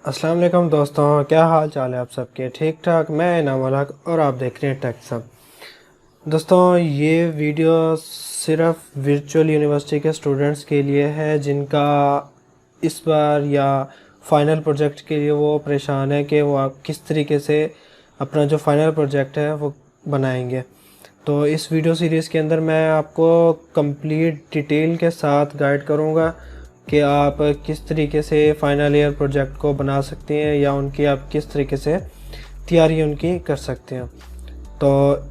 अस्सलाम वालेकुम दोस्तों, क्या हाल चाल है आप सबके? ठीक ठाक। मैं इनाम उल हक और आप देख रहे हैं टेक सब। दोस्तों, ये वीडियो सिर्फ वर्चुअल यूनिवर्सिटी के स्टूडेंट्स के लिए है जिनका इस बार या फाइनल प्रोजेक्ट के लिए वो परेशान है कि वो आप किस तरीके से अपना जो फाइनल प्रोजेक्ट है वो बनाएंगे। तो इस वीडियो सीरीज़ के अंदर मैं आपको कंप्लीट डिटेल के साथ गाइड करूँगा कि आप किस तरीके से फाइनल ईयर प्रोजेक्ट को बना सकते हैं या उनकी आप किस तरीके से तैयारी उनकी कर सकते हैं। तो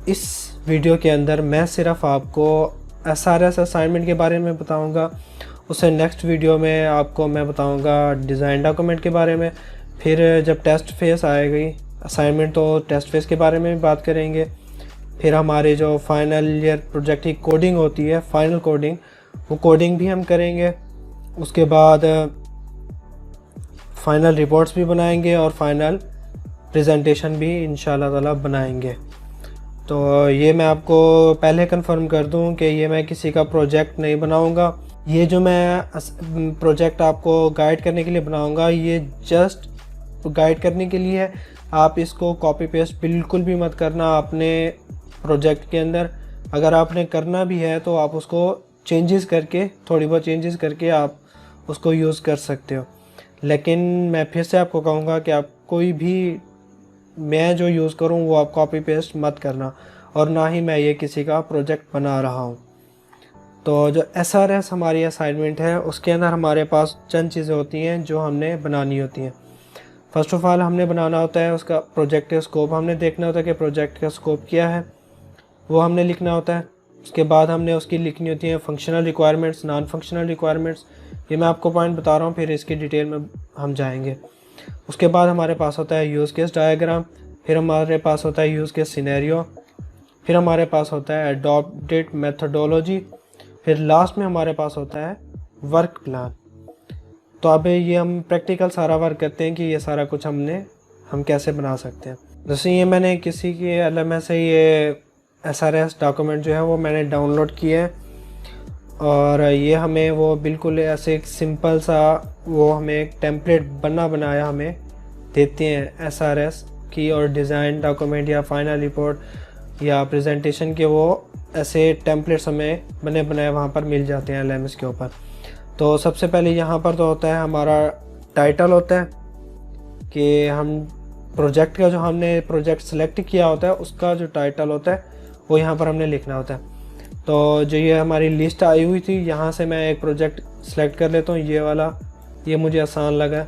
इस वीडियो के अंदर मैं सिर्फ आपको SRS असाइनमेंट के बारे में बताऊंगा। उससे नेक्स्ट वीडियो में आपको मैं बताऊंगा डिज़ाइन डॉक्यूमेंट के बारे में। फिर जब टेस्ट फेस आएगी असाइनमेंट तो टेस्ट फेस के बारे में भी बात करेंगे। फिर हमारे जो फाइनल ईयर प्रोजेक्ट की कोडिंग होती है, फाइनल कोडिंग, वो कोडिंग भी हम करेंगे। उसके बाद फाइनल रिपोर्ट्स भी बनाएंगे और फाइनल प्रेजेंटेशन भी इंशाल्लाह ताला बनाएंगे। तो ये मैं आपको पहले कंफर्म कर दूं कि ये मैं किसी का प्रोजेक्ट नहीं बनाऊंगा। ये जो मैं प्रोजेक्ट आपको गाइड करने के लिए बनाऊंगा ये जस्ट गाइड करने के लिए है। आप इसको कॉपी पेस्ट बिल्कुल भी मत करना अपने प्रोजेक्ट के अंदर। अगर आपने करना भी है तो आप उसको चेंजेस करके, थोड़ी बहुत चेंजेस करके आप उसको यूज़ कर सकते हो। लेकिन मैं फिर से आपको कहूँगा कि आप कोई भी मैं जो यूज़ करूँ वो आप कॉपी पेस्ट मत करना, और ना ही मैं ये किसी का प्रोजेक्ट बना रहा हूँ। तो जो SRS हमारी असाइनमेंट है उसके अंदर हमारे पास चंद चीज़ें होती हैं जो हमने बनानी होती हैं। फ़र्स्ट ऑफ़ ऑल हमने बनाना होता है उसका प्रोजेक्ट का स्कोप। हमने देखना होता है कि प्रोजेक्ट का स्कोप क्या है, वो हमने लिखना होता है। उसके बाद हमने उसकी लिखनी होती है functional requirements, non functional requirements. ये मैं आपको पॉइंट बता रहा हूँ, फिर इसकी डिटेल में हम जाएंगे। उसके बाद हमारे पास होता है यूज़ केस डायग्राम, फिर हमारे पास होता है यूज़ केस सिनेरियो, फिर हमारे पास होता है अडॉप्टेड मेथडोलॉजी, फिर लास्ट में हमारे पास होता है वर्क प्लान। तो अब ये हम प्रैक्टिकल सारा वर्क करते हैं कि ये सारा कुछ हम कैसे बना सकते हैं। जैसे ये मैंने किसी के LMS से ये SRS डॉक्यूमेंट जो है वो मैंने डाउनलोड किया है, और ये हमें वो बिल्कुल ऐसे एक सिंपल सा वो हमें एक टेम्पलेट बनाया हमें देते हैं SRS की, और डिज़ाइन डॉक्यूमेंट या फाइनल रिपोर्ट या प्रेजेंटेशन के वो ऐसे टेम्पलेट्स हमें बने बनाए वहाँ पर मिल जाते हैं LMS के ऊपर। तो सबसे पहले यहाँ पर तो होता है हमारा टाइटल होता है कि हम प्रोजेक्ट का जो हमने प्रोजेक्ट सेलेक्ट किया होता है उसका जो टाइटल होता है वो यहाँ पर हमने लिखना होता है। तो जो ये हमारी लिस्ट आई हुई थी यहाँ से मैं एक प्रोजेक्ट सेलेक्ट कर लेता हूँ। ये वाला, ये मुझे आसान लगा,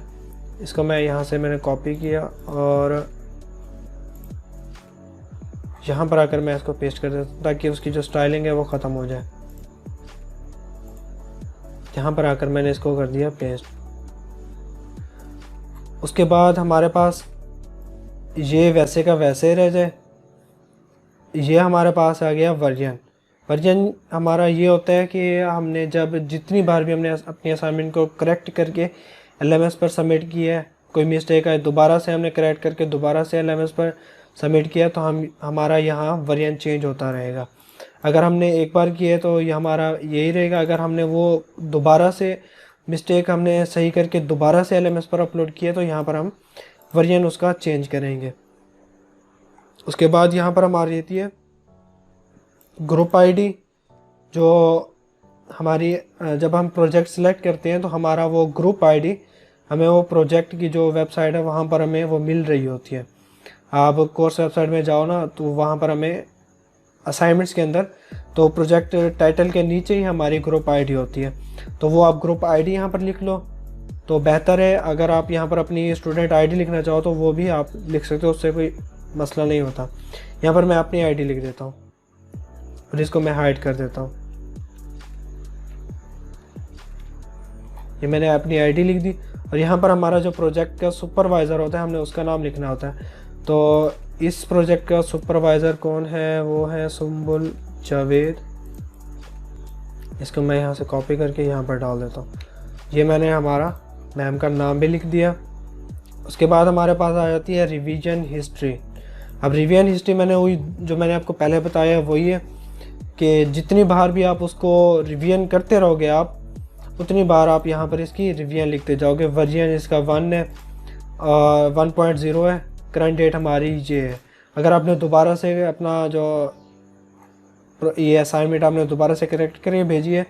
इसको मैं यहाँ से मैंने कॉपी किया और यहाँ पर आकर मैं इसको पेस्ट कर देता हूँ ताकि उसकी जो स्टाइलिंग है वो ख़त्म हो जाए। यहाँ पर आकर मैंने इसको कर दिया पेस्ट। उसके बाद हमारे पास ये वैसे का वैसे रह जाए। ये हमारे पास आ गया वर्जन हमारा ये होता है कि हमने जब जितनी बार भी हमने अपनी असाइनमेंट को करेक्ट करके LMS पर सबमिट किया है, कोई मिस्टेक है दोबारा से हमने करेक्ट करके दोबारा से LMS पर सबमिट किया तो हमारा यहाँ वर्जन चेंज होता रहेगा। अगर हमने एक बार किया तो ये हमारा यही रहेगा। अगर हमने वो दोबारा से मिस्टेक हमने सही करके दोबारा से LMS पर अपलोड किया तो यहाँ पर हम वर्जन उसका चेंज करेंगे। उसके बाद यहाँ पर हमारी रहती है ग्रुप ID, जो हमारी जब हम प्रोजेक्ट सेलेक्ट करते हैं तो हमारा वो ग्रुप ID हमें वो प्रोजेक्ट की जो वेबसाइट है वहाँ पर हमें वो मिल रही होती है। आप कोर्स वेबसाइट में जाओ ना तो वहाँ पर हमें असाइनमेंट्स के अंदर तो प्रोजेक्ट टाइटल के नीचे ही हमारी ग्रुप ID होती है, तो वो आप ग्रुप ID यहाँ पर लिख लो तो बेहतर है। अगर आप यहाँ पर अपनी स्टूडेंट ID लिखना चाहो तो वो भी आप लिख सकते हो, उससे कोई मसला नहीं होता। यहाँ पर मैं अपनी ID लिख देता हूँ और इसको मैं हाइड कर देता हूँ। ये मैंने अपनी ID लिख दी और यहाँ पर हमारा जो प्रोजेक्ट का सुपरवाइज़र होता है हमने उसका नाम लिखना होता है। तो इस प्रोजेक्ट का सुपरवाइज़र कौन है? वो है सुम्बुल जावेद। इसको मैं यहाँ से कॉपी करके यहाँ पर डाल देता हूँ। ये मैंने हमारा मैम का नाम भी लिख दिया। उसके बाद हमारे पास आ जाती है रिवीजन हिस्ट्री। अब रिवीजन हिस्ट्री मैंने वही जो मैंने आपको पहले बताया वही है कि जितनी बार भी आप उसको रिवीजन करते रहोगे आप उतनी बार आप यहाँ पर इसकी रिवीजन लिखते जाओगे। वर्जन इसका 1 है 1.0 है। करंट डेट हमारी ये है। अगर आपने दोबारा से अपना जो ये असाइनमेंट आपने दोबारा से करेक्ट करके भेजी है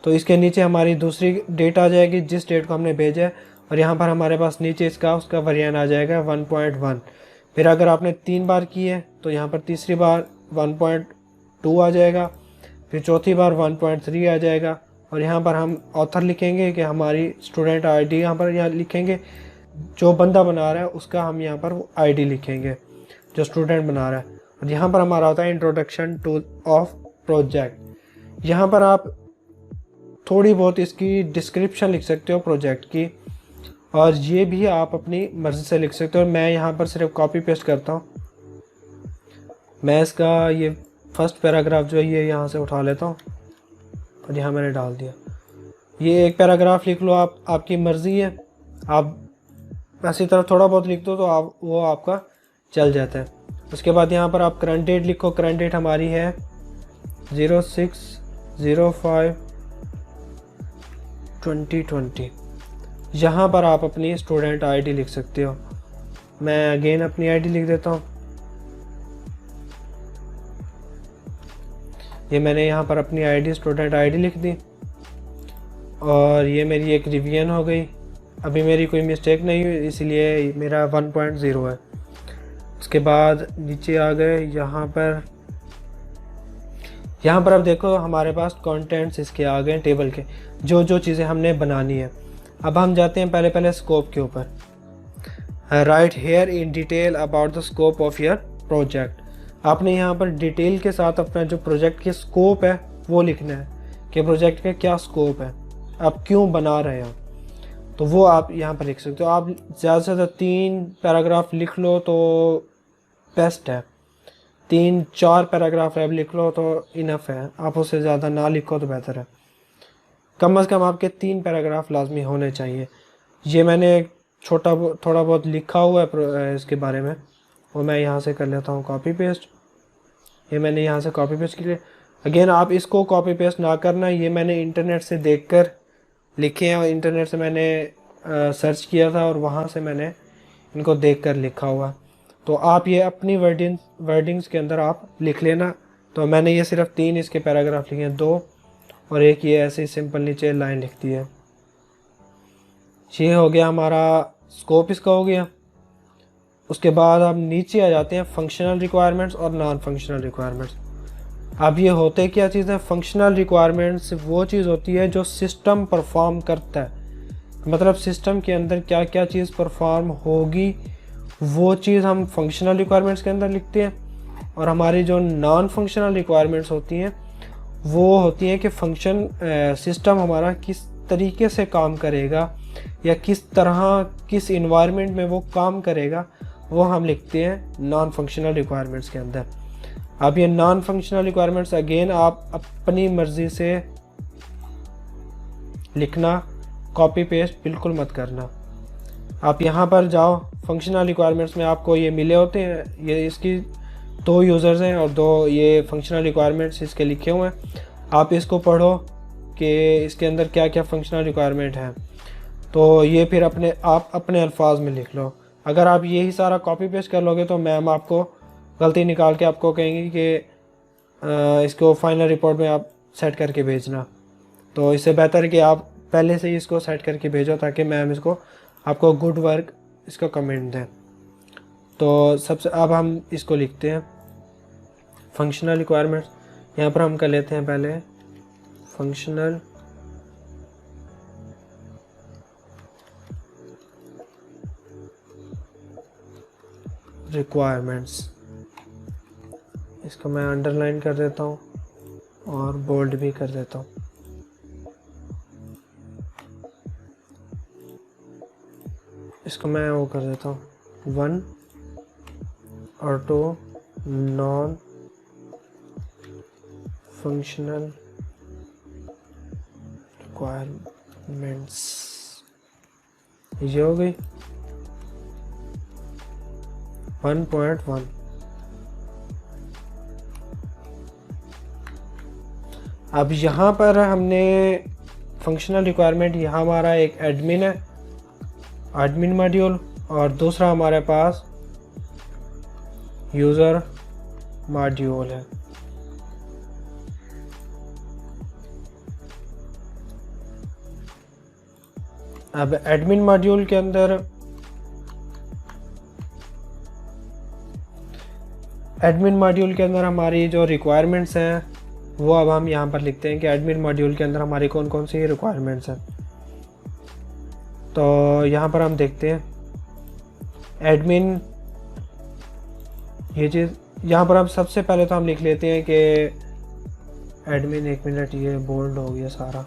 तो इसके नीचे हमारी दूसरी डेट आ जाएगी जिस डेट को हमने भेजा है, और यहाँ पर हमारे पास नीचे उसका वेरिएंट आ जाएगा 1.1। फिर अगर आपने 3 बार की है तो यहाँ पर तीसरी बार 1.2 आ जाएगा, फिर चौथी बार 1.3 आ जाएगा, और यहाँ पर हम ऑथर लिखेंगे कि हमारी स्टूडेंट आईडी यहाँ पर लिखेंगे, जो बंदा बना रहा है उसका हम यहाँ पर आईडी लिखेंगे जो स्टूडेंट बना रहा है। और यहाँ पर हमारा होता है इंट्रोडक्शन टू ऑफ प्रोजेक्ट। यहाँ पर आप थोड़ी बहुत इसकी डिस्क्रिप्शन लिख सकते हो प्रोजेक्ट की, और ये भी आप अपनी मर्ज़ी से लिख सकते हो। मैं यहाँ पर सिर्फ कॉपी पेस्ट करता हूँ। मैं इसका ये फर्स्ट पैराग्राफ जो है ये यहाँ से उठा लेता हूँ और यहाँ मैंने डाल दिया। ये एक पैराग्राफ लिख लो आप, आपकी मर्ज़ी है। आप ऐसी तरह थोड़ा बहुत लिख दो तो वो आपका चल जाता है। उसके बाद यहाँ पर आप करंट डेट लिखो। करंट डेट हमारी है 06/05/2020। यहाँ पर आप अपनी स्टूडेंट आईडी लिख सकते हो। मैं अगेन अपनी आईडी लिख देता हूँ। ये मैंने यहाँ पर अपनी आईडी स्टूडेंट आईडी लिख दी, और ये मेरी एक रिवीजन हो गई। अभी मेरी कोई मिस्टेक नहीं हुई इसलिए मेरा 1.0 है। उसके बाद नीचे आ गए। यहाँ पर अब देखो हमारे पास कंटेंट्स इसके आ गए टेबल के, जो चीज़ें हमने बनानी है। अब हम जाते हैं पहले स्कोप के ऊपर। Right here in detail about the scope of your project. आपने यहाँ पर डिटेल के साथ अपना जो प्रोजेक्ट के स्कोप है वो लिखना है कि प्रोजेक्ट का क्या स्कोप है, आप क्यों बना रहे हो, तो वो आप यहाँ पर लिख सकते हो। आप ज़्यादा से ज़्यादा 3 पैराग्राफ लिख लो तो बेस्ट है। 3-4 पैराग्राफ लिख लो तो इनफ है। आप उससे ज़्यादा ना लिखो तो बेहतर है। कम से कम आपके 3 पैराग्राफ लाजमी होने चाहिए। ये मैंने थोड़ा बहुत लिखा हुआ है इसके बारे में, वो मैं यहाँ से कर लेता हूँ कॉपी पेस्ट। ये मैंने यहाँ से कॉपी पेस्ट किया। अगेन आप इसको कॉपी पेस्ट ना करना, ये मैंने इंटरनेट से देखकर लिखे हैं, और इंटरनेट से मैंने सर्च किया था और वहाँ से मैंने इनको देखकर लिखा हुआ। तो आप ये अपनी वर्डिंग्स के अंदर आप लिख लेना। तो मैंने ये सिर्फ 3 इसके पैराग्राफ लिखे हैं, 2 और एक ये ऐसे ही सिंपल नीचे लाइन लिख दी है। ये हो गया हमारा स्कोप, इसका हो गया। उसके बाद हम नीचे आ जाते हैं फंक्शनल रिक्वायरमेंट्स और नॉन फंक्शनल रिक्वायरमेंट्स। अब ये होते क्या चीज़ है? फंक्शनल रिक्वायरमेंट्स वो चीज़ होती है जो सिस्टम परफॉर्म करता है, मतलब सिस्टम के अंदर क्या क्या चीज़ परफॉर्म होगी वो चीज़ हम फंक्शनल रिक्वायरमेंट्स के अंदर लिखते हैं। और हमारी जो नॉन फंक्शनल रिक्वायरमेंट्स होती हैं वो होती हैं कि फंक्शन सिस्टम हमारा किस तरीके से काम करेगा या किस इन्वायरमेंट में वो काम करेगा, वो हम लिखते हैं नॉन फंक्शनल रिक्वायरमेंट्स के अंदर। अब ये नॉन फंक्शनल रिक्वायरमेंट्स अगेन आप अपनी मर्ज़ी से लिखना, कॉपी पेस्ट बिल्कुल मत करना। आप यहाँ पर जाओ, फंक्शनल रिक्वायरमेंट्स में आपको ये मिले होते हैं, ये इसकी 2 यूज़र्स हैं और 2 ये फंक्शनल रिक्वायरमेंट्स इसके लिखे हुए हैं। आप इसको पढ़ो कि इसके अंदर क्या क्या फंक्शनल रिक्वायरमेंट हैं, तो ये फिर आप अपने अल्फाज में लिख लो। अगर आप यही सारा कॉपी पेस्ट कर लोगे तो मैम आपको गलती निकाल के आपको कहेंगी कि इसको फाइनल रिपोर्ट में आप सेट करके भेजना। तो इससे बेहतर है कि आप पहले से ही इसको सेट करके भेजो ताकि मैम आपको गुड वर्क इसका कमेंट दें। तो सबसे अब हम इसको लिखते हैं फंक्शनल रिक्वायरमेंट्स। यहाँ पर हम कर लेते हैं पहले फंक्शनल रिक्वायरमेंट्स। इसको मैं अंडरलाइन कर देता हूँ और बोल्ड भी कर देता हूँ। इसको मैं वो कर देता हूँ 1 और 2 नॉन फंक्शनल रिक्वायरमेंट्स। ये हो गई 1.1। अब यहाँ पर हमने फंक्शनल रिक्वायरमेंट, यहाँ हमारा एक एडमिन है, एडमिन मॉड्यूल, और दूसरा हमारे पास यूज़र मॉड्यूल है। अब एडमिन मॉड्यूल के अंदर हमारी जो रिक्वायरमेंट्स हैं वो अब हम यहाँ पर लिखते हैं कि एडमिन मॉड्यूल के अंदर हमारी कौन कौन सी रिक्वायरमेंट्स हैं। तो यहाँ पर हम देखते हैं एडमिन, ये चीज़ यहाँ पर हम सबसे पहले तो हम लिख लेते हैं कि एडमिन, एक मिनट, ये बोल्ड हो गया सारा,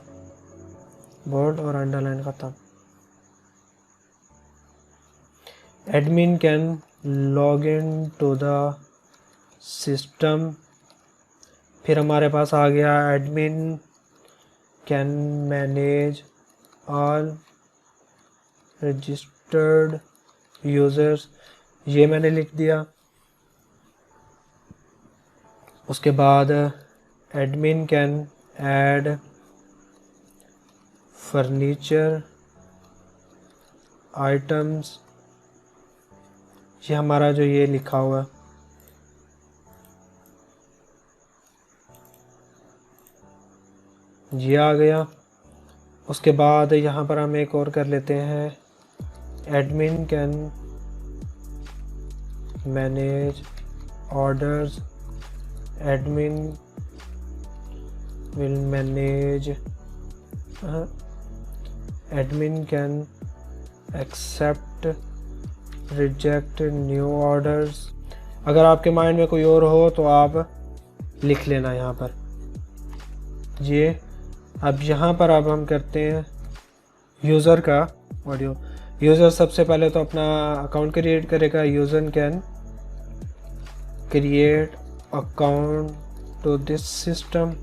बोल्ड और अंडरलाइन खत्म। Admin can log in to the system. फिर हमारे पास आ गया admin can manage all registered users, ये मैंने लिख दिया। उसके बाद admin can add furniture items, ये हमारा जो ये लिखा हुआ है, ये आ गया। उसके बाद यहाँ पर हम एक और कर लेते हैं, admin can manage orders, admin will manage, admin can accept reject new orders. अगर आपके माइंड में कोई और हो तो आप लिख लेना यहाँ पर ये। अब यहाँ पर अब हम करते हैं यूज़र का ऑडियो। यूज़र सबसे पहले तो अपना अकाउंट क्रिएट करेगा। User can create account to this system,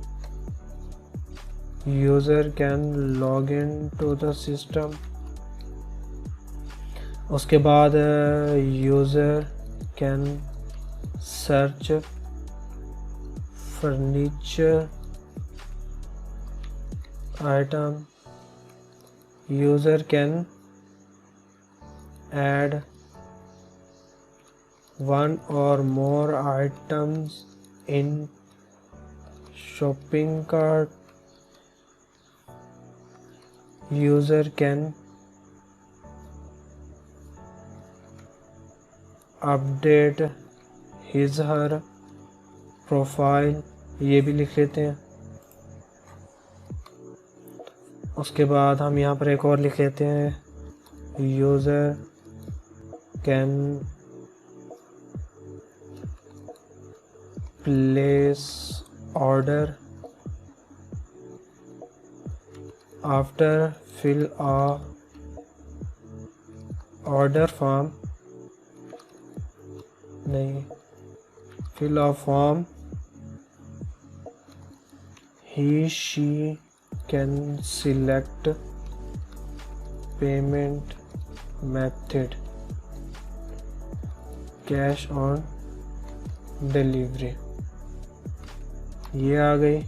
user can log in to the system. उसके बाद user can search furniture item, user can add one or more items in shopping cart, user can update his her profile, ये भी लिख लेते हैं। उसके बाद हम यहाँ पर एक और लिख लेते हैं, user can place order after fill a order form, नहीं, fill a form, she can select payment method, cash on delivery, ये आ गई।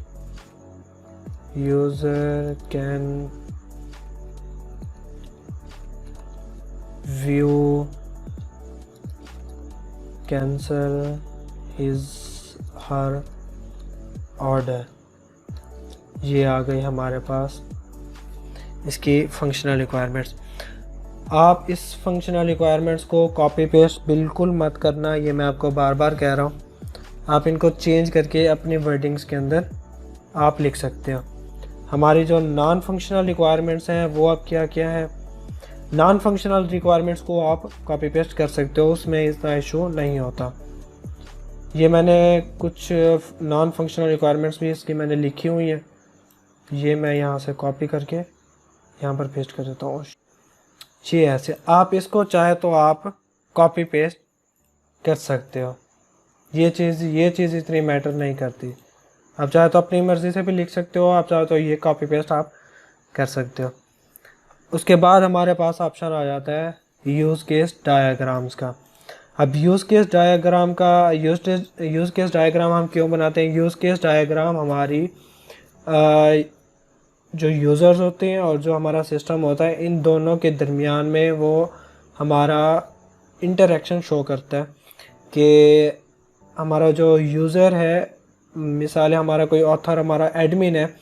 User can view cancel his her order, ये आ गई हमारे पास इसकी फंक्शनल रिक्वायरमेंट्स। आप इस फंक्शनल रिक्वायरमेंट्स को कॉपी पेस्ट बिल्कुल मत करना, ये मैं आपको बार बार कह रहा हूँ। आप इनको चेंज करके अपने वर्डिंग्स के अंदर आप लिख सकते हो। हमारी जो नॉन फंक्शनल रिक्वायरमेंट्स हैं वो अब क्या क्या है, नॉन फंक्शनल रिक्वायरमेंट्स को आप कॉपी पेस्ट कर सकते हो, उसमें इतना इशू नहीं होता। ये मैंने कुछ नॉन फंक्शनल रिक्वायरमेंट्स भी इसकी मैंने लिखी हुई हैं, ये मैं यहाँ से कॉपी करके यहाँ पर पेस्ट कर देता हूँ। ये ऐसे आप इसको चाहे तो आप कॉपी पेस्ट कर सकते हो, ये चीज़ इतनी मैटर नहीं करती। आप चाहे तो अपनी मर्ज़ी से भी लिख सकते हो, आप चाहे तो ये कॉपी पेस्ट आप कर सकते हो। उसके बाद हमारे पास ऑप्शन आ जाता है यूज़ केस डायग्राम्स का। अब यूज़ केस डायग्राम का यूज़ केस डायग्राम हम क्यों बनाते हैं? यूज़ केस डायग्राम हमारी जो यूज़र्स होते हैं और जो हमारा सिस्टम होता है, इन दोनों के दरमियान में वो हमारा इंटरेक्शन शो करता है कि हमारा जो यूज़र है, मिसाल है हमारा कोई ऑथर, हमारा एडमिन है,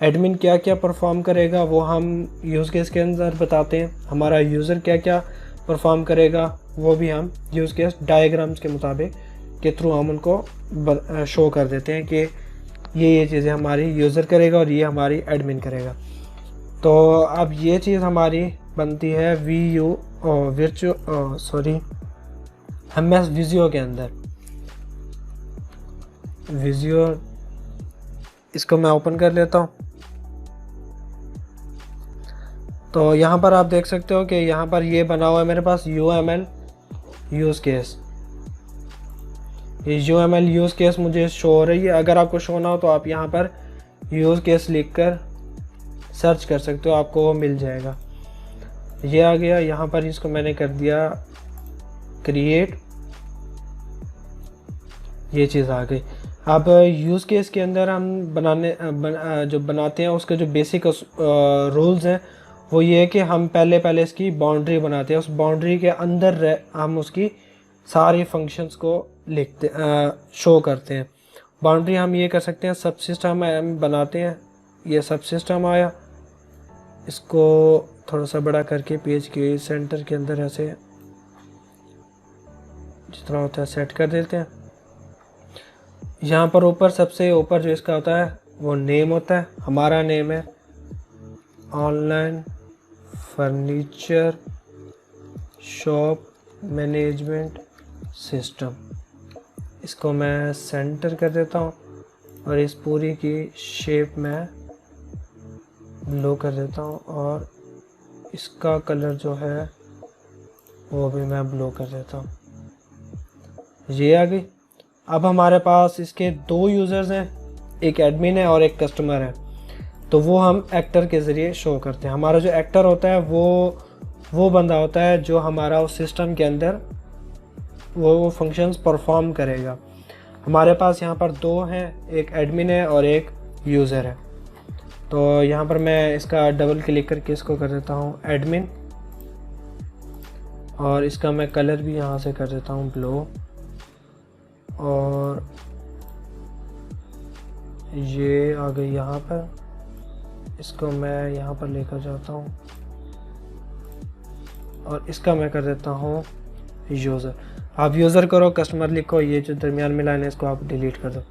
एडमिन क्या क्या परफॉर्म करेगा वो हम यूज़ केस के अंदर बताते हैं। हमारा यूज़र क्या क्या परफॉर्म करेगा वो भी हम यूज़ केस डायग्राम्स के मुताबिक के थ्रू हम उनको शो कर देते हैं कि ये चीज़ें हमारी यूज़र करेगा और ये हमारी एडमिन करेगा। तो अब ये चीज़ हमारी बनती है MS विजियो के अंदर। विजियो, इसको मैं ओपन कर लेता हूँ। तो यहाँ पर आप देख सकते हो कि यहाँ पर ये बना हुआ है मेरे पास UML यूज़ केस। ये UML यूज़ केस मुझे शो हो रही है। अगर आपको शो ना हो तो आप यहाँ पर यूज़ केस लिख कर सर्च कर सकते हो, आपको वो मिल जाएगा। ये आ गया। यहाँ पर इसको मैंने कर दिया क्रिएट, ये चीज़ आ गई। अब यूज़ केस के अंदर हम जो बनाते हैं उसके जो बेसिक रूल्स हैं वो ये है कि हम पहले इसकी बाउंड्री बनाते हैं। उस बाउंड्री के अंदर हम उसकी सारी फंक्शंस को लिखते शो करते हैं। बाउंड्री हम ये कर सकते हैं, सब सिस्टम हम बनाते हैं। ये सब सिस्टम आया, इसको थोड़ा सा बड़ा करके पेज के सेंटर के अंदर ऐसे जितना होता है सेट कर देते हैं। यहाँ पर ऊपर सबसे ऊपर जो इसका होता है वो नेम होता है। हमारा नेम है online furniture shop management system. इसको मैं सेंटर कर देता हूँ और इस पूरी की शेप में ब्लू कर देता हूँ और इसका कलर जो है वो भी मैं ब्लू कर देता हूँ। ये आ गई। अब हमारे पास इसके दो यूज़र्स हैं, एक एडमिन है और एक कस्टमर है। तो वो हम एक्टर के ज़रिए शो करते हैं। हमारा जो एक्टर होता है वो बंदा होता है जो हमारा उस सिस्टम के अंदर वो फंक्शंस परफॉर्म करेगा। हमारे पास यहाँ पर दो हैं, एक एडमिन है और एक यूज़र है। तो यहाँ पर मैं इसका डबल क्लिक करके इसको कर देता हूँ एडमिन, और इसका मैं कलर भी यहाँ से कर देता हूँ ब्लू, और ये आ गई यहाँ पर। इसको मैं यहाँ पर लेकर जाता हूँ और इसका मैं कर देता हूँ यूज़र। आप यूज़र करो, कस्टमर लिखो, ये जो दरमियान में लाइन है इसको आप डिलीट कर दो।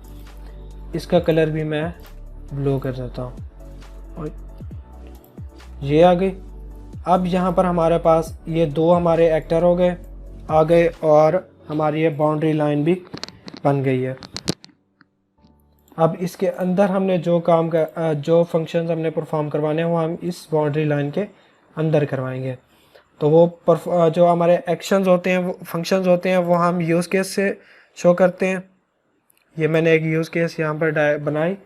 इसका कलर भी मैं ब्लू कर देता हूँ और ये आ गई। अब यहाँ पर हमारे पास ये दो हमारे एक्टर आ गए और हमारी ये बाउंड्री लाइन भी बन गई है। अब इसके अंदर हमने जो फंक्शंस हमने परफॉर्म करवाने हैं वो हम इस बाउंड्री लाइन के अंदर करवाएंगे। तो वो जो हमारे एक्शंस होते हैं, वो फंक्शंस होते हैं, वो हम यूज़ केस से शो करते हैं। ये मैंने एक यूज़ केस यहाँ पर बनाई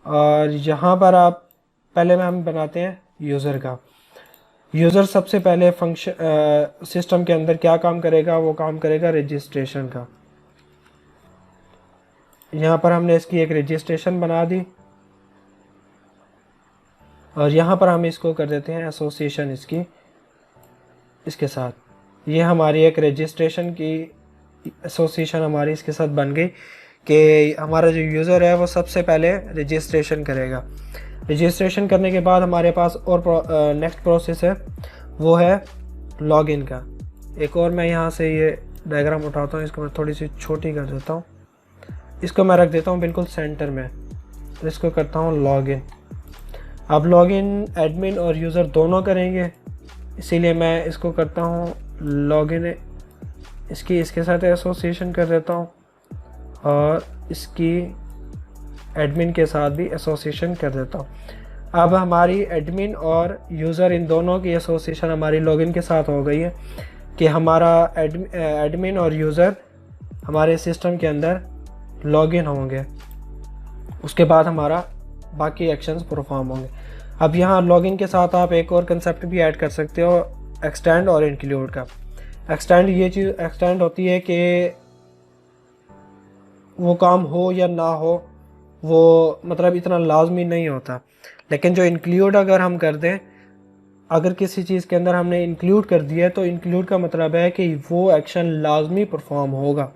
और यहाँ पर आप पहले में हम बनाते हैं यूज़र का। यूज़र सबसे पहले सिस्टम के अंदर क्या काम करेगा, वो काम करेगा रजिस्ट्रेशन का। यहाँ पर हमने इसकी एक रजिस्ट्रेशन बना दी और यहाँ पर हम इसको कर देते हैं एसोसिएशन इसके साथ। ये हमारी एक रजिस्ट्रेशन की एसोसिएशन हमारी इसके साथ बन गई कि हमारा जो यूज़र है वो सबसे पहले रजिस्ट्रेशन करेगा। रजिस्ट्रेशन करने के बाद हमारे पास और नेक्स्ट प्रोसेस है, वो है लॉगिन का। एक और मैं यहाँ से ये डायग्राम उठाता हूँ, इसको मैं थोड़ी सी छोटी कर देता हूँ, इसको मैं रख देता हूँ बिल्कुल सेंटर में। तो इसको करता हूँ लॉगिन। अब लॉगिन एडमिन और यूज़र दोनों करेंगे, इसीलिए मैं इसको करता हूँ लॉगिन, इसके साथ एसोसिएशन कर देता हूँ और इसकी एडमिन के साथ भी एसोसिएशन कर देता हूँ। अब हमारी एडमिन और यूज़र इन दोनों की एसोसिएशन हमारी लॉगिन के साथ हो गई है कि हमारा एडमिन और यूज़र हमारे सिस्टम के अंदर लॉगिन होंगे। उसके बाद हमारा बाकी एक्शंस परफॉर्म होंगे। अब यहाँ लॉगिन के साथ आप एक और कंसेप्ट भी ऐड कर सकते हो, एक्सटेंड और इंक्लूड का। एक्सटेंड, ये चीज़ एक्सटेंड होती है कि वो काम हो या ना हो, वो मतलब इतना लाजमी नहीं होता। लेकिन जो इंक्लूड अगर हम कर दें अगर किसी चीज़ के अंदर हमने इंक्लूड कर दिया है तो इंक्लूड का मतलब है कि वो एक्शन लाजमी परफॉर्म होगा।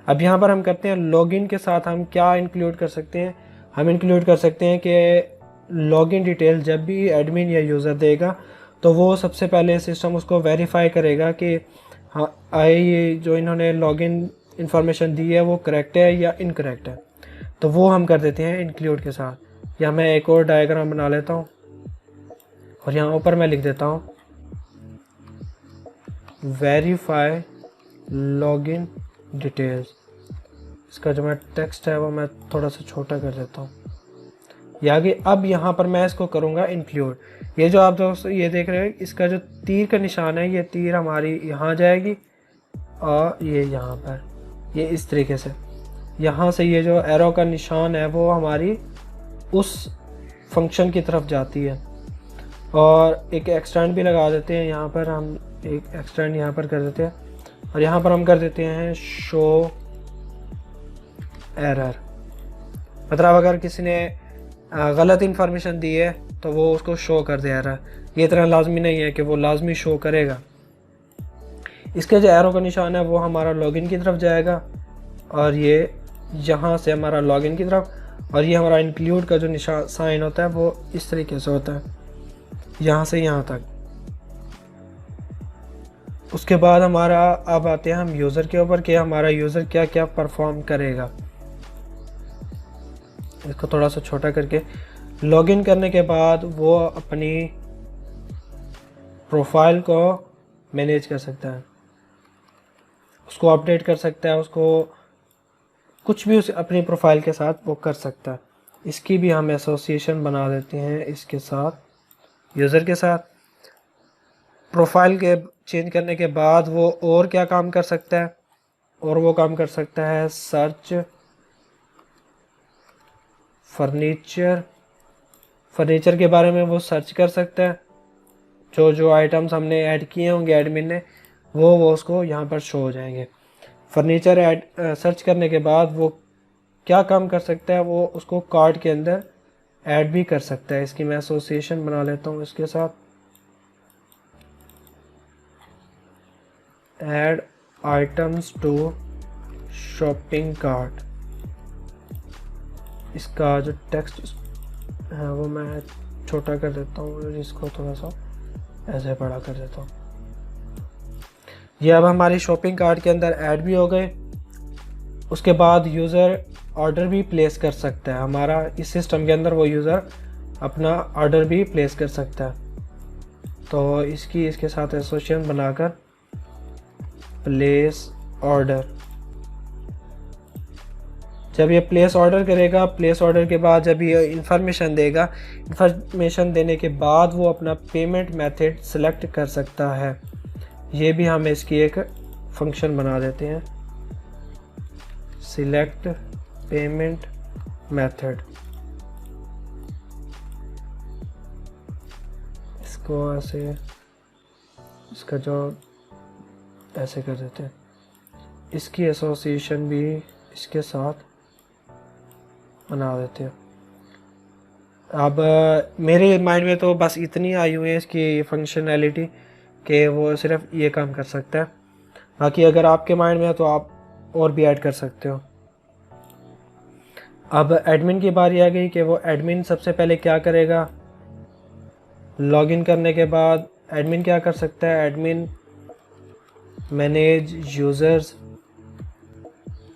अब यहाँ पर हम करते हैं लॉगिन के साथ हम क्या इंक्लूड कर सकते हैं। हम इंक्लूड कर सकते हैं कि लॉगिन डिटेल जब भी एडमिन या यूज़र देगा तो वो सबसे पहले सिस्टम उसको वेरीफाई करेगा कि हाँ ये जो इन्होंने लॉगिन इंफॉर्मेशन दी है वो करेक्ट है या इनकरेक्ट है। तो वो हम कर देते हैं इंक्लूड के साथ। या मैं एक और डायग्राम बना लेता हूँ और यहाँ ऊपर मैं लिख देता हूँ वेरीफाई लॉगिन डिटेल्स। इसका जो मैं टेक्स्ट है वो मैं थोड़ा सा छोटा कर देता हूँ। या आगे अब यहाँ पर मैं इसको करूँगा इंक्लूड। ये जो आप दोस्तों ये देख रहे हैं इसका जो तीर का निशान है ये तीर हमारी यहाँ जाएगी और ये यहाँ पर ये इस तरीके से यहाँ से ये जो एरो का निशान है वो हमारी उस फंक्शन की तरफ जाती है। और एक एक्सटेंड भी लगा देते हैं यहाँ पर, हम एक एक्सटेंड यहाँ पर कर देते हैं और यहाँ पर हम कर देते हैं शो एरर। मतलब अगर किसी ने गलत इंफॉर्मेशन दी है तो वो उसको शो कर दे एरर। ये इतना लाजमी नहीं है कि वो लाजमी शो करेगा। इसके जो एरो का निशान है वो हमारा लॉगिन की तरफ जाएगा और ये यहाँ से हमारा लॉगिन की तरफ, और ये हमारा इंक्लूड का जो निशान साइन होता है वो इस तरीके से होता है यहाँ से यहाँ तक। उसके बाद हमारा अब आते हैं हम यूज़र के ऊपर कि हमारा यूज़र क्या क्या परफॉर्म करेगा। इसको थोड़ा सा छोटा करके लॉगिन करने के बाद वो अपनी प्रोफाइल को मैनेज कर सकता है, उसको अपडेट कर सकता है, उसको कुछ भी उस अपनी प्रोफाइल के साथ वो कर सकता है। इसकी भी हम एसोसिएशन बना देते हैं इसके साथ, यूज़र के साथ। प्रोफाइल के चेंज करने के बाद वो और क्या काम कर सकता है, और वो काम कर सकता है सर्च फर्नीचर के बारे में वो सर्च कर सकता है। जो जो आइटम्स हमने ऐड किए होंगे एडमिन ने वो उसको यहाँ पर शो हो जाएंगे। फर्नीचर ऐड सर्च करने के बाद वो क्या काम कर सकता है, वो उसको कार्ड के अंदर ऐड भी कर सकता है। इसकी मैं एसोसिएशन बना लेता हूँ इसके साथ, add items to shopping cart. इसका जो टेक्स्ट है वो मैं छोटा कर देता हूँ और इसको थोड़ा सा ऐसे बड़ा कर देता हूँ। ये अब हमारी शॉपिंग कार्ट के अंदर ऐड भी हो गए। उसके बाद यूज़र ऑर्डर भी प्लेस कर सकता है। हमारा इस सिस्टम के अंदर वो यूज़र अपना ऑर्डर भी प्लेस कर सकता है। तो इसके साथ एसोसिएशन बनाकर प्लेस ऑर्डर, जब ये प्लेस ऑर्डर करेगा, प्लेस ऑर्डर के बाद जब ये इंफॉर्मेशन देगा, इंफॉर्मेशन देने के बाद वो अपना पेमेंट मेथड सेलेक्ट कर सकता है। ये भी हम इसकी एक फंक्शन बना देते हैं, सिलेक्ट पेमेंट मेथड। इसको ऐसे, इसका जो ऐसे कर देते हैं। इसकी एसोसिएशन भी इसके साथ बना देते हैं। अब मेरे माइंड में तो बस इतनी आई हुई है इसकी फंक्शनैलिटी कि वो सिर्फ ये काम कर सकता है। बाकी अगर आपके माइंड में है तो आप और भी ऐड कर सकते हो। अब एडमिन की बारी आ गई कि वो एडमिन सबसे पहले क्या करेगा। लॉगिन करने के बाद एडमिन क्या कर सकता है, एडमिन मैनेज यूज़र्स,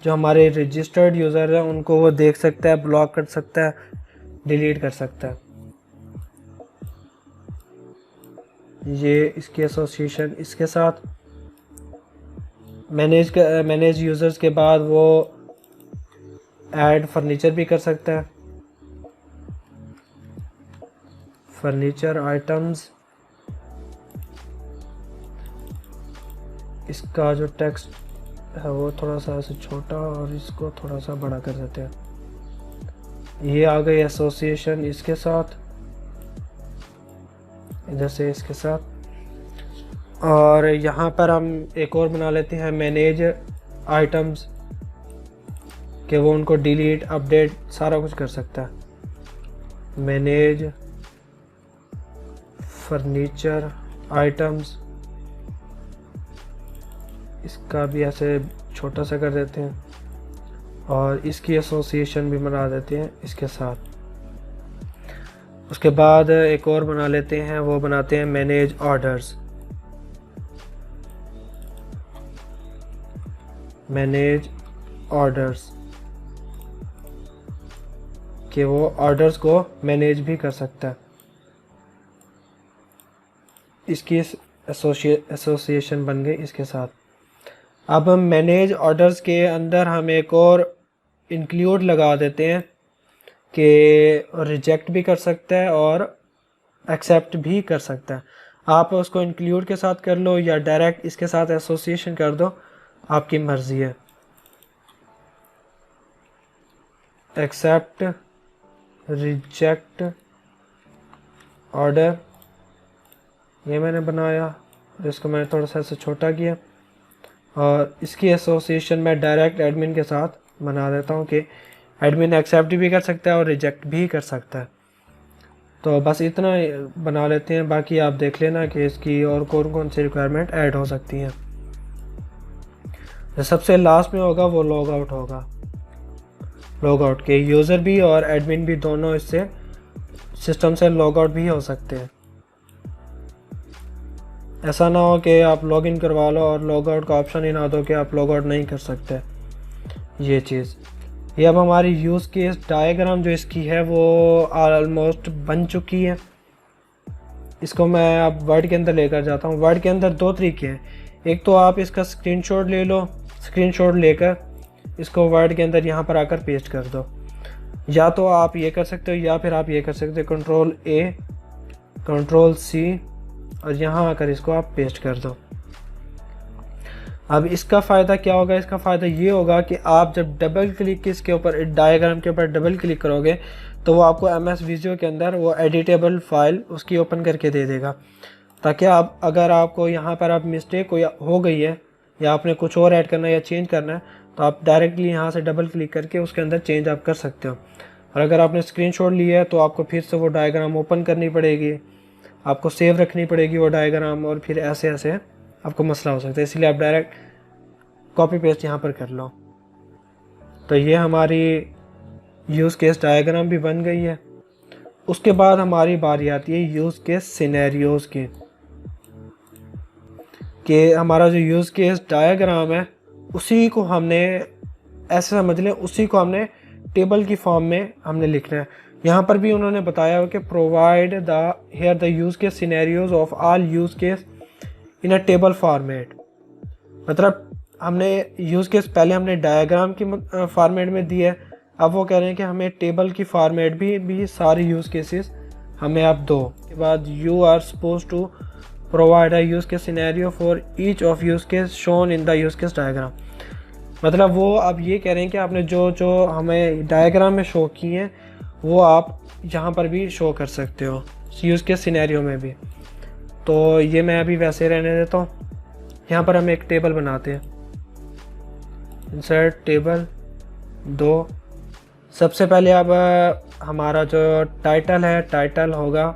जो हमारे रजिस्टर्ड यूज़र हैं उनको वो देख सकता है, ब्लॉक कर सकता है, डिलीट कर सकता है। ये इसकी एसोसिएशन इसके साथ। मैनेज यूज़र्स के बाद वो ऐड फर्नीचर भी कर सकता है, फर्नीचर आइटम्स। इसका जो टेक्स्ट है वो थोड़ा सा ऐसे छोटा और इसको थोड़ा सा बड़ा कर देते हैं। ये आ गई एसोसिएशन इसके साथ, इधर से इसके साथ। और यहाँ पर हम एक और बना लेते हैं मैनेज आइटम्स, कि वो उनको डिलीट अपडेट सारा कुछ कर सकता है। मैनेज फर्नीचर आइटम्स, इसका भी ऐसे छोटा सा कर देते हैं और इसकी एसोसिएशन भी बना देते हैं इसके साथ। उसके बाद एक और बना लेते हैं, वो बनाते हैं मैनेज ऑर्डर्स। मैनेज ऑर्डर्स कि वो ऑर्डर्स को मैनेज भी कर सकता है। इसकी एसोसिएशन बन गई इसके साथ। अब हम मैनेज ऑर्डर्स के अंदर हम एक और इंक्लूड लगा देते हैं कि रिजेक्ट भी कर सकता है और एक्सेप्ट भी कर सकता है। आप उसको इंक्लूड के साथ कर लो या डायरेक्ट इसके साथ एसोसिएशन कर दो, आपकी मर्ज़ी है। एक्सेप्ट, रिजेक्ट ऑर्डर, ये मैंने बनाया, इसको मैंने थोड़ा सा ऐसे छोटा किया और इसकी एसोसिएशन मैं डायरेक्ट एडमिन के साथ बना देता हूँ कि एडमिन एक्सेप्ट भी कर सकता है और रिजेक्ट भी कर सकता है। तो बस इतना बना लेते हैं, बाकी आप देख लेना कि इसकी और कौन कौन सी रिक्वायरमेंट ऐड हो सकती हैं। जो सबसे लास्ट में होगा वो लॉग आउट होगा। लॉग आउट के यूज़र भी और एडमिन भी दोनों इससे सिस्टम से लॉग आउट भी हो सकते हैं। ऐसा ना हो कि आप लॉगिन करवा लो और लॉग आउट का ऑप्शन ही ना दो कि आप लॉग आउट नहीं कर सकते। ये चीज़, ये अब हमारी यूज़ केस डायग्राम जो इसकी है वो ऑलमोस्ट बन चुकी है। इसको मैं अब वर्ड के अंदर लेकर जाता हूँ। वर्ड के अंदर दो तरीके हैं, एक तो आप इसका स्क्रीनशॉट ले लो, स्क्रीनशॉट लेकर इसको वर्ड के अंदर यहाँ पर आकर पेस्ट कर दो, या तो आप ये कर सकते हो या फिर आप ये कर सकते हो कंट्रोल A कंट्रोल C और यहाँ आकर इसको आप पेस्ट कर दो। अब इसका फ़ायदा क्या होगा? इसका फ़ायदा ये होगा कि आप जब डबल क्लिक इसके ऊपर डायग्राम के ऊपर डबल क्लिक करोगे तो वो आपको MS विजुअल के अंदर वो एडिटेबल फाइल उसकी ओपन करके दे देगा, ताकि आप अगर आपको यहाँ पर आप मिस्टेक हो गई है या आपने कुछ और ऐड करना है या चेंज करना है तो आप डायरेक्टली यहाँ से डबल क्लिक करके उसके अंदर चेंज आप कर सकते हो। और अगर आपने स्क्रीनशॉट लिया है तो आपको फिर से वो डायग्राम ओपन करनी पड़ेगी, आपको सेव रखनी पड़ेगी वो डायग्राम, और फिर ऐसे ऐसे आपको मसला हो सकता है। इसलिए आप डायरेक्ट कॉपी पेस्ट यहाँ पर कर लो। तो ये हमारी यूज़ केस डायग्राम भी बन गई है। उसके बाद हमारी बारी आती है यूज़ केस सिनेरियोज़ की, कि हमारा जो यूज़ केस डायग्राम है उसी को हमने ऐसे समझ लें, उसी को हमने टेबल की फॉर्म में हमने लिखना है। यहाँ पर भी उन्होंने बताया कि provide the here the use case scenarios of all use case in a table format. मतलब हमने यूज़ केस पहले हमने डायग्राम की फॉर्मेट में दी है, अब वो कह रहे हैं कि हमें टेबल की फॉर्मेट भी सारे यूज़ केसेस हमें आप दो। के बाद you are suppose to provide a use case scenario for each of use case shown in the use case diagram. मतलब वो अब ये कह रहे हैं कि आपने जो जो हमें डायग्राम में शो की हैं वो आप यहाँ पर भी शो कर सकते हो यूज़ केस सिनेरियो में भी। तो ये मैं अभी वैसे रहने देता हूँ। यहाँ पर हम एक टेबल बनाते हैं, इंसर्ट टेबल 2। सबसे पहले अब हमारा जो टाइटल है, टाइटल होगा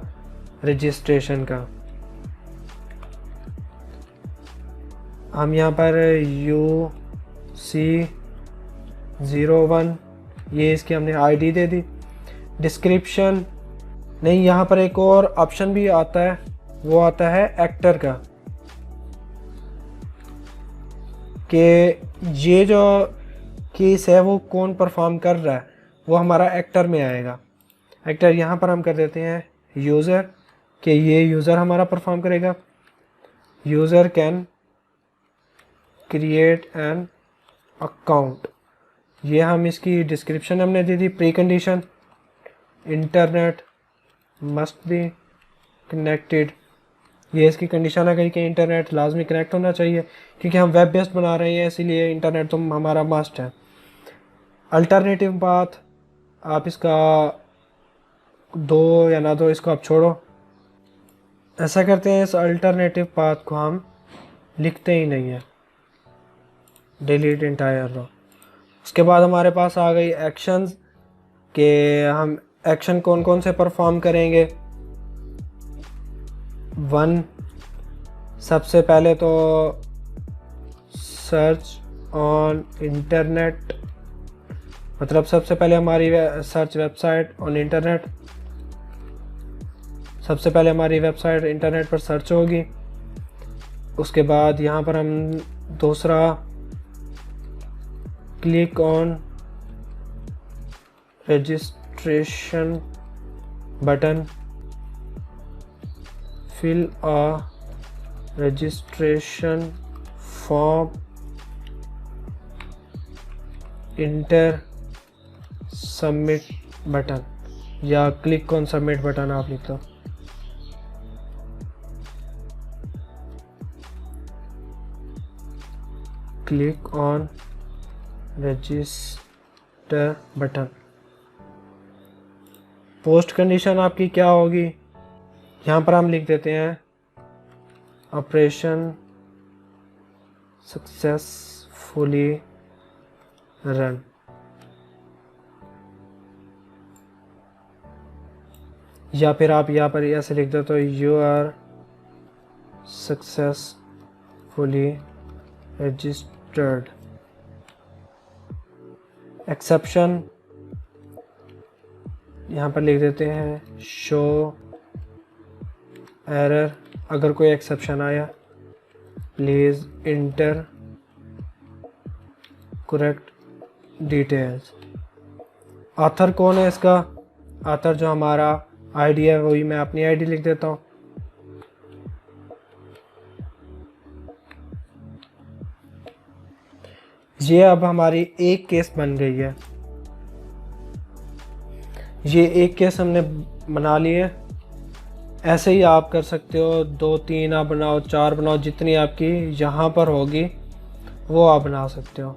रजिस्ट्रेशन का। हम यहाँ पर UC01 ये इसकी हमने आईडी दे दी। डिस्क्रिप्शन नहीं, यहाँ पर एक और ऑप्शन भी आता है, वो आता है एक्टर का, कि ये जो केस है वो कौन परफॉर्म कर रहा है वो हमारा एक्टर में आएगा। एक्टर यहाँ पर हम कर देते हैं यूज़र, कि ये यूज़र हमारा परफॉर्म करेगा। User can create an account, ये हम इसकी डिस्क्रिप्शन हमने दे दी। Pre condition internet must be connected, ये इसकी कंडीशन है कि इंटरनेट लाजमी कनेक्ट होना चाहिए, क्योंकि हम वेब बेस्ड बना रहे हैं इसीलिए इंटरनेट तो हमारा मस्ट है। अल्टरनेटिव पाथ आप इसका दो या ना दो, इसको आप छोड़ो। ऐसा करते हैं, इस अल्टरनेटिव पाथ को हम लिखते ही नहीं है, डिलीट इंटायर रो। उसके बाद हमारे पास आ गई एक्शंस, के हम एक्शन कौन कौन से परफॉर्म करेंगे। 1 सबसे पहले तो सर्च ऑन इंटरनेट, मतलब सबसे पहले हमारी सर्च वेबसाइट ऑन इंटरनेट, सबसे पहले हमारी वेबसाइट इंटरनेट पर सर्च होगी। उसके बाद यहाँ पर हम दूसरा click on registration button, fill a registration form, enter submit button, या क्लिक ऑन सबमिट बटन आप लिख दो। Click on register button. Post condition आपकी क्या होगी, यहाँ पर हम लिख देते हैं ऑपरेशन सक्सेसफुली रन। या फिर आप यहाँ पर ऐसे लिख दो तो you are successfully registered. Exception यहाँ पर लिख देते हैं शो एरर, अगर कोई एक्सेप्शन आया please inter correct details. Author कौन है इसका, ऑथर जो हमारा आईडी है वही मैं अपनी आईडी लिख देता हूँ। ये अब हमारी एक केस बन गई है, ये एक केस हमने बना लिए। ऐसे ही आप कर सकते हो, 2 3 आप बनाओ, 4 बनाओ, जितनी आपकी यहाँ पर होगी वो आप बना सकते हो।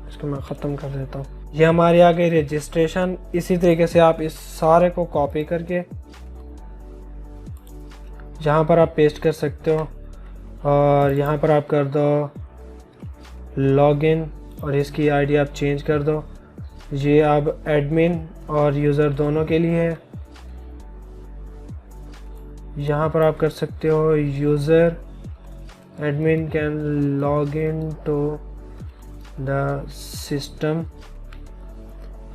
इसको मैं ख़त्म कर देता हूँ। ये हमारी आ गई रजिस्ट्रेशन। इसी तरीके से आप इस सारे को कॉपी करके यहाँ पर आप पेस्ट कर सकते हो, और यहाँ पर आप कर दो लॉगिन, और इसकी आईडी आप चेंज कर दो। ये अब एडमिन और यूज़र दोनों के लिए है। यहाँ पर आप कर सकते हो user admin can log in to the system,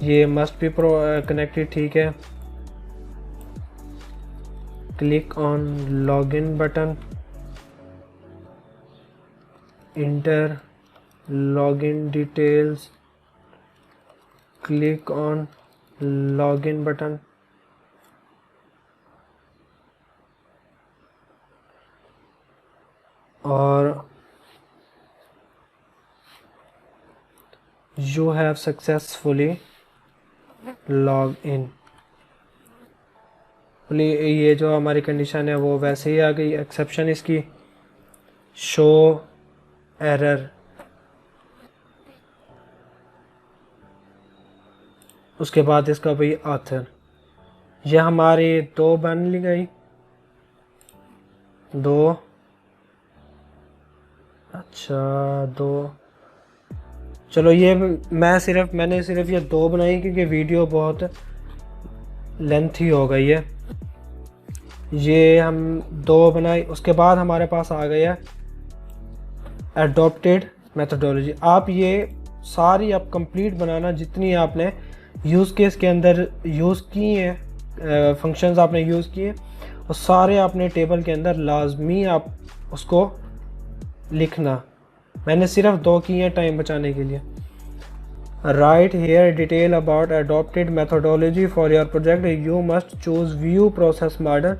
ये मस्ट बी कनेक्टेड, ठीक है। Click on login button, enter login details, click on login button, और you have successfully logged in। ये जो हमारी कंडीशन है वो वैसे ही आ गई। एक्सेप्शन इसकी शो एरर, उसके बाद इसका भाई ऑथर। ये हमारी 2 बन ली गई, 2, अच्छा 2। चलो ये मैंने सिर्फ ये 2 बनाई क्योंकि वीडियो बहुत लेंथी हो गई है। ये हम 2 बनाई। उसके बाद हमारे पास आ गया एडॉप्टेड मेथोडोलॉजी। आप ये सारी आप कंप्लीट बनाना, जितनी आपने यूज़ केस के अंदर यूज़ की हैं, फंक्शंस आपने यूज़ किए, और सारे आपने टेबल के अंदर लाजमी आप उसको लिखना। मैंने सिर्फ 2 की हैं टाइम बचाने के लिए। Write here detail about adopted methodology for your project. You must choose view process model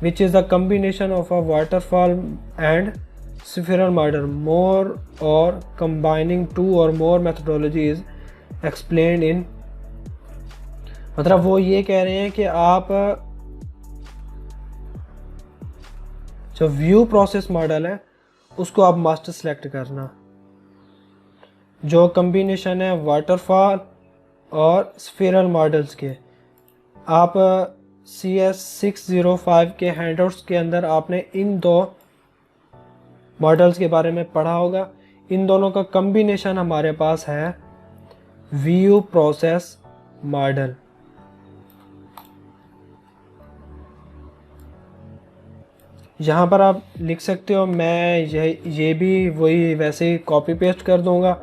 which is the combination of a waterfall and spiral model. More or combining 2 or more methodology is explained in। मतलब वो ये कह रहे हैं कि आप जो view process model है उसको आप मस्ट सेलेक्ट करना, जो कम्बिनेशन है वाटरफॉल और स्फीरल मॉडल्स के। आप CS605 के हैंडआउट्स के अंदर आपने इन 2 मॉडल्स के बारे में पढ़ा होगा। इन दोनों का कम्बिनेशन हमारे पास है व्यू प्रोसेस मॉडल। यहाँ पर आप लिख सकते हो, मैं ये भी वही वैसे ही कॉपी पेस्ट कर दूँगा।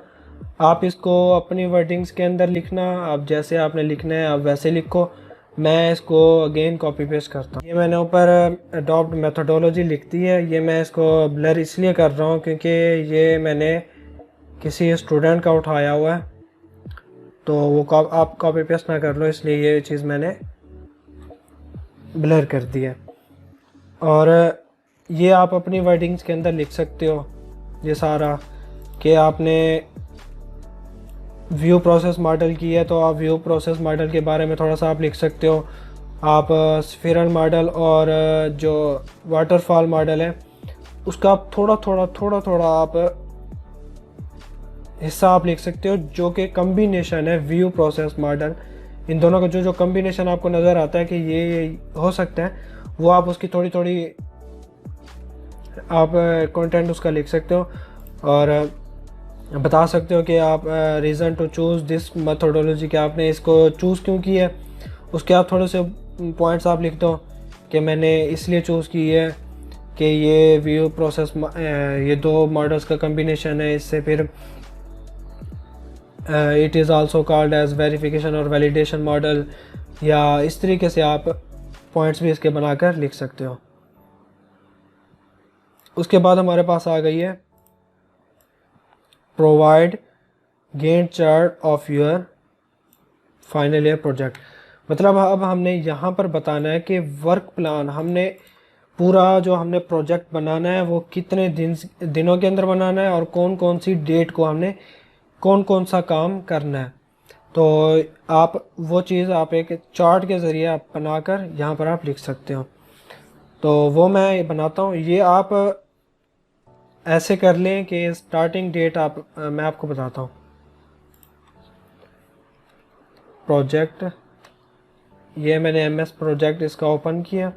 आप इसको अपनी वर्डिंग्स के अंदर लिखना, आप जैसे आपने लिखना है आप वैसे लिखो। मैं इसको अगेन कॉपी पेस्ट करता हूँ। ये मैंने ऊपर अडॉप्ट मेथोडोलॉजी लिख दी है। ये मैं इसको ब्लर इसलिए कर रहा हूँ क्योंकि ये मैंने किसी स्टूडेंट का उठाया हुआ है, तो वो आप कॉपी पेस्ट ना कर लो, इसलिए ये चीज़ मैंने ब्लर कर दी है। और ये आप अपनी वर्डिंग्स के अंदर लिख सकते हो ये सारा, कि आपने व्यू प्रोसेस मॉडल की है तो आप व्यू प्रोसेस मॉडल के बारे में थोड़ा सा आप लिख सकते हो। आप स्फीरल मॉडल और जो वाटरफॉल मॉडल है उसका आप थोड़ा आप हिस्सा आप लिख सकते हो, जो कि कम्बिनेशन है व्यू प्रोसेस मॉडल। इन दोनों का जो कम्बिनेशन आपको नज़र आता है कि ये हो सकता है, वो आप उसकी थोड़ी आप कंटेंट उसका लिख सकते हो और बता सकते हो कि आप reason to choose this methodology, कि आपने इसको चूज़ क्यों की है। उसके आप थोड़े से पॉइंट्स आप लिख दो कि मैंने इसलिए चूज़ की है कि ये व्यू प्रोसेस ये दो मॉडल्स का कम्बिनेशन है, इससे फिर it is also called as verification और वैलिडेशन मॉडल, या इस तरीके से आप पॉइंट्स भी इसके बनाकर लिख सकते हो। उसके बाद हमारे पास आ गई है provide Gantt chart of your final year project. मतलब अब हमने यहाँ पर बताना है कि वर्क प्लान हमने पूरा जो हमने प्रोजेक्ट बनाना है वो कितने दिनों के अंदर बनाना है और कौन कौन सी डेट को हमने कौन कौन सा काम करना है। तो आप वो चीज़ आप एक चार्ट के ज़रिए आप बनाकर यहाँ पर आप लिख सकते हो। तो वो मैं बनाता हूँ। ये आप ऐसे कर लें कि स्टार्टिंग डेट मैं आपको बताता हूँ। प्रोजेक्ट, ये मैंने MS प्रोजेक्ट इसका ओपन किया,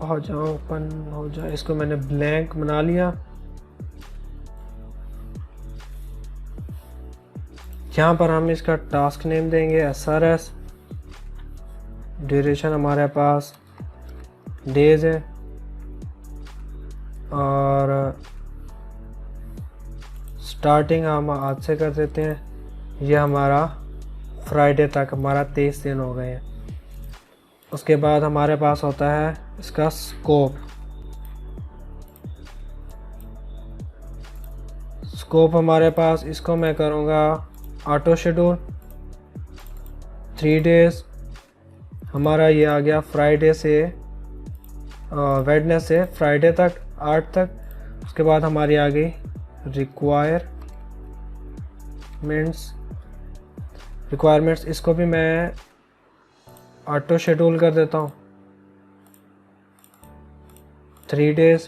हो जाओ ओपन हो जाए, इसको मैंने ब्लैंक बना लिया। यहाँ पर हम इसका टास्क नेम देंगे SRS, ड्यूरेशन हमारे पास डेज है और स्टार्टिंग हम आज से कर देते हैं। ये हमारा फ्राइडे तक हमारा 23 दिन हो गए हैं। उसके बाद हमारे पास होता है इसका स्कोप हमारे पास, इसको मैं करूँगा ऑटो शेड्यूल 3 डेज़। हमारा ये आ गया फ्राइडे से वेडनेस से फ्राइडे तक 8 तक। उसके बाद हमारी आ गई रिक्वायरमेंट्स, इसको भी मैं ऑटो शेड्यूल कर देता हूँ 3 डेज़।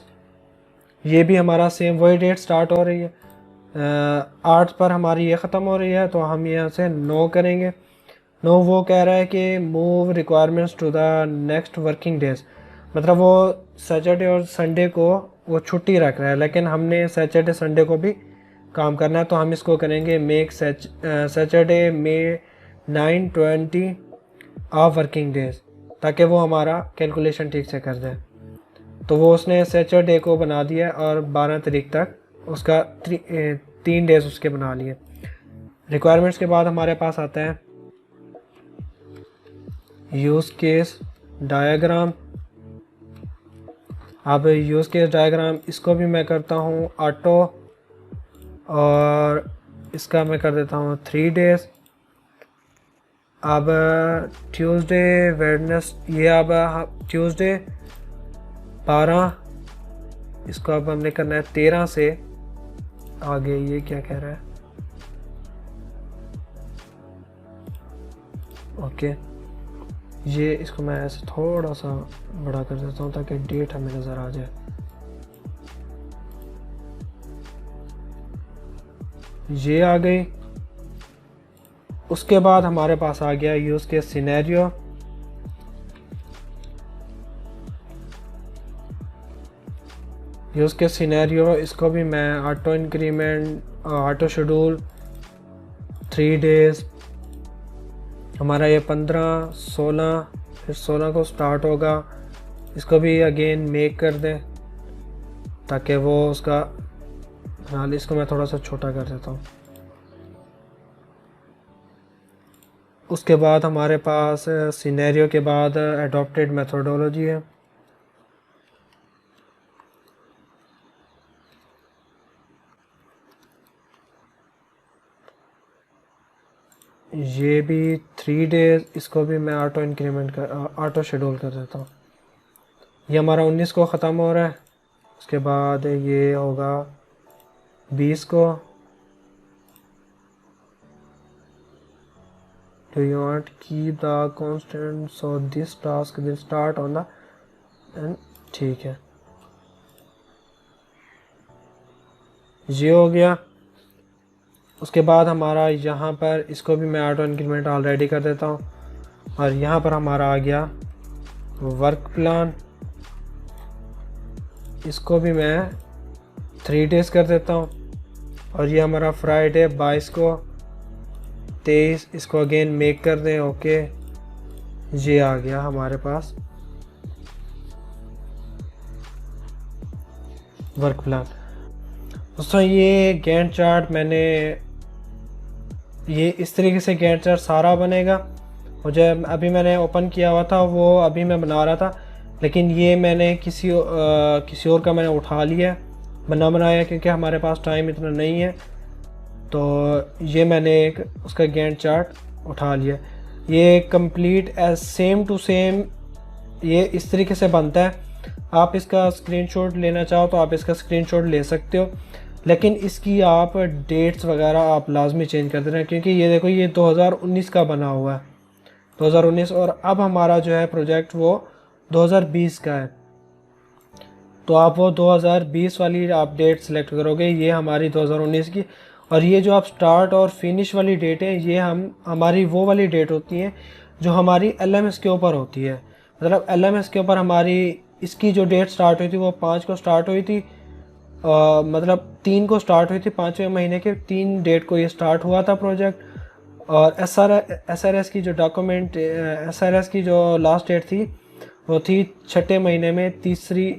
ये भी हमारा सेम वही डेट स्टार्ट हो रही है 8 पर हमारी ये ख़त्म हो रही है, तो हम यहाँ से 9 करेंगे। 9 वो कह रहा है कि move requirements to the next working days, मतलब वो सैटरडे और संडे को वो छुट्टी रख रहा है, लेकिन हमने सैटरडे संडे को भी काम करना है। तो हम इसको करेंगे make Saturday may 9/20 of working days, ताकि वो हमारा कैलकुलेशन ठीक से कर दे। तो वो उसने सैटरडे को बना दिया और 12 तारीख तक उसका 3 डेज उसके बना लिए। रिक्वायरमेंट्स के बाद हमारे पास आता है यूज़ केस डायग्राम। अब यूज़ केस डायग्राम इसको भी मैं करता हूँ ऑटो, और इसका मैं कर देता हूँ 3 डेज़। अब ट्यूसडे वेडनेस, ये अब ट्यूसडे 12, इसको अब हमने करना है 13 से आगे। ये क्या कह रहा है, ओके, ये इसको मैं ऐसे थोड़ा सा बड़ा कर देता हूँ ताकि डेट हमें नज़र आ जाए। ये आ गई। उसके बाद हमारे पास आ गया use case scenario. Use case scenario, इसको भी मैं auto increment auto schedule 3 days. हमारा ये 15, 16, फिर 16 को स्टार्ट होगा। इसको भी अगेन मेक कर दें ताकि वो उसका, फिलहाल इसको मैं थोड़ा सा छोटा कर देता हूँ। उसके बाद हमारे पास सिनेरियो के बाद एडॉप्टेड मेथोडोलॉजी है। ये भी 3 डेज, इसको भी मैं ऑटो शेड्यूल कर देता हूँ। ये हमारा 19 को ख़त्म हो रहा है। उसके बाद ये होगा 20 को। Do you want keep the constant so this task will start on the end, ठीक है, ये हो गया। उसके बाद हमारा यहाँ पर, इसको भी मैं ऑटो इंक्रीमेंट ऑलरेडी कर देता हूँ, और यहाँ पर हमारा आ गया वर्क प्लान। इसको भी मैं 3 डेज कर देता हूँ, और ये हमारा फ्राइडे 22 को 23, इसको अगेन मेक कर दें। ओके, ये आ गया हमारे पास वर्क प्लान। दोस्तों ये गैंट चार्ट मैंने, ये इस तरीके से गैंट चार्ट सारा बनेगा। और जब अभी मैंने ओपन किया हुआ था वो अभी मैं बना रहा था, लेकिन ये मैंने किसी और का मैंने उठा लिया, बनाया, क्योंकि हमारे पास टाइम इतना नहीं है। तो ये मैंने एक उसका गैंट चार्ट उठा लिया। ये complete as same to same ये इस तरीके से बनता है। आप इसका स्क्रीनशॉट लेना चाहो तो आप इसका स्क्रीनशॉट ले सकते हो, लेकिन इसकी आप डेट्स वगैरह आप लाजमी चेंज कर देना, क्योंकि ये देखो ये 2019 का बना हुआ है, 2019, और अब हमारा जो है प्रोजेक्ट वो 2020 का है। तो आप वो 2020 वाली आप डेट सेलेक्ट करोगे, ये हमारी 2019 की। और ये जो आप स्टार्ट और फिनिश वाली डेट है, ये हमारी वो वाली डेट होती है जो हमारी LMS के ऊपर होती है। मतलब LMS के ऊपर हमारी इसकी जो डेट स्टार्ट हुई थी वो 5 को स्टार्ट हुई थी, मतलब 3 को स्टार्ट हुई थी, 5वें महीने के 3 डेट को ये स्टार्ट हुआ था प्रोजेक्ट। और SRS की जो डॉक्यूमेंट, SRS की जो लास्ट डेट थी वो थी 6ठे महीने में 3री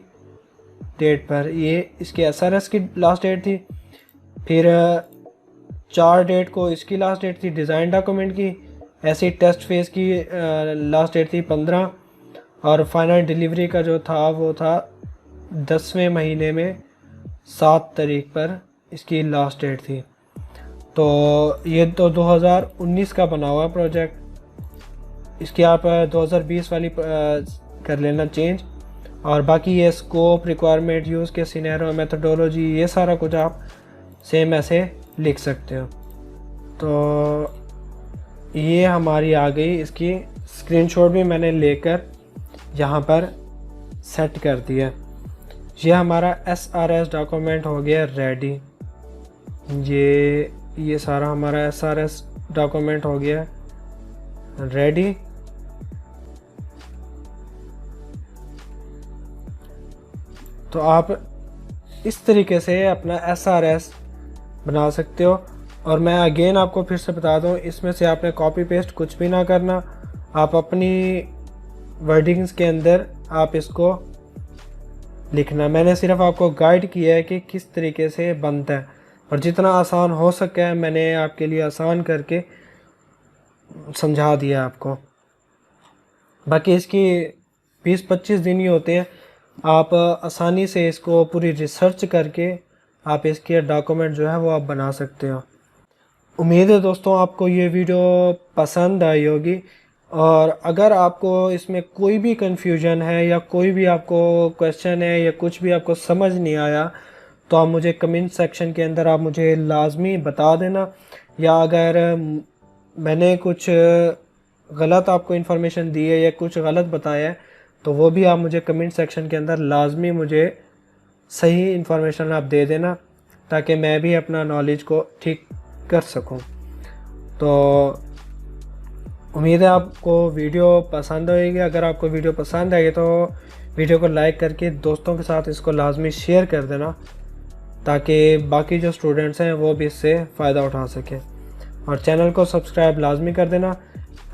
डेट पर, ये इसकी SRS की लास्ट डेट थी। फिर 4 डेट को इसकी लास्ट डेट थी डिज़ाइन डॉक्यूमेंट की। ऐसी टेस्ट फेज़ की लास्ट डेट थी 15, और फाइनल डिलीवरी का जो था वो था 10वें महीने में 7 तारीख पर इसकी लास्ट डेट थी। तो ये तो 2019 का बना हुआ प्रोजेक्ट। इसकी आप 2020 वाली कर लेना चेंज, और बाकी ये स्कोप, रिक्वायरमेंट, यूज़ के सिनेरियो, मेथोडोलॉजी, ये सारा कुछ आप सेम ऐसे लिख सकते हो। तो ये हमारी आ गई, इसकी स्क्रीनशॉट भी मैंने लेकर यहाँ पर सेट कर दिया। ये हमारा SRS डॉक्यूमेंट हो गया रेडी। ये सारा हमारा SRS डॉक्यूमेंट हो गया रेडी। तो आप इस तरीके से अपना SRS बना सकते हो। और मैं अगेन आपको फिर से बता दूं, इसमें से आपने कॉपी पेस्ट कुछ भी ना करना, आप अपनी वर्डिंग्स के अंदर आप इसको लिखना। मैंने सिर्फ आपको गाइड किया है कि किस तरीके से बनता है, और जितना आसान हो सके मैंने आपके लिए आसान करके समझा दिया आपको। बाकी इसकी 20-25 दिन ही होते हैं, आप आसानी से इसको पूरी रिसर्च करके आप इसके डॉक्यूमेंट जो है वो आप बना सकते हो। उम्मीद है दोस्तों आपको ये वीडियो पसंद आई होगी, और अगर आपको इसमें कोई भी कन्फ्यूजन है या कोई भी आपको क्वेश्चन है या कुछ भी आपको समझ नहीं आया, तो आप मुझे कमेंट सेक्शन के अंदर आप मुझे लाजमी बता देना। या अगर मैंने कुछ गलत आपको इन्फॉर्मेशन दी है या कुछ गलत बताया है, तो वो भी आप मुझे कमेंट सेक्शन के अंदर लाजमी मुझे सही इन्फॉर्मेशन आप दे देना, ताकि मैं भी अपना नॉलेज को ठीक कर सकूं। तो उम्मीद है आपको वीडियो पसंद आएगी। अगर आपको वीडियो पसंद आएगी तो वीडियो को लाइक करके दोस्तों के साथ इसको लाजमी शेयर कर देना, ताकि बाकी जो स्टूडेंट्स हैं वो भी इससे फ़ायदा उठा सकें। और चैनल को सब्सक्राइब लाजमी कर देना।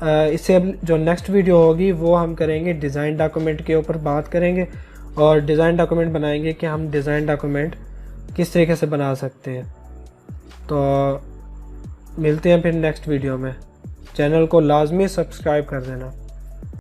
इससे अब जो नेक्स्ट वीडियो होगी वो हम करेंगे डिज़ाइन डॉक्यूमेंट के ऊपर बात करेंगे, और डिज़ाइन डॉक्यूमेंट बनाएंगे कि हम डिज़ाइन डॉक्यूमेंट किस तरीके से बना सकते हैं। तो मिलते हैं फिर नेक्स्ट वीडियो में। चैनल को लाजमी सब्सक्राइब कर देना।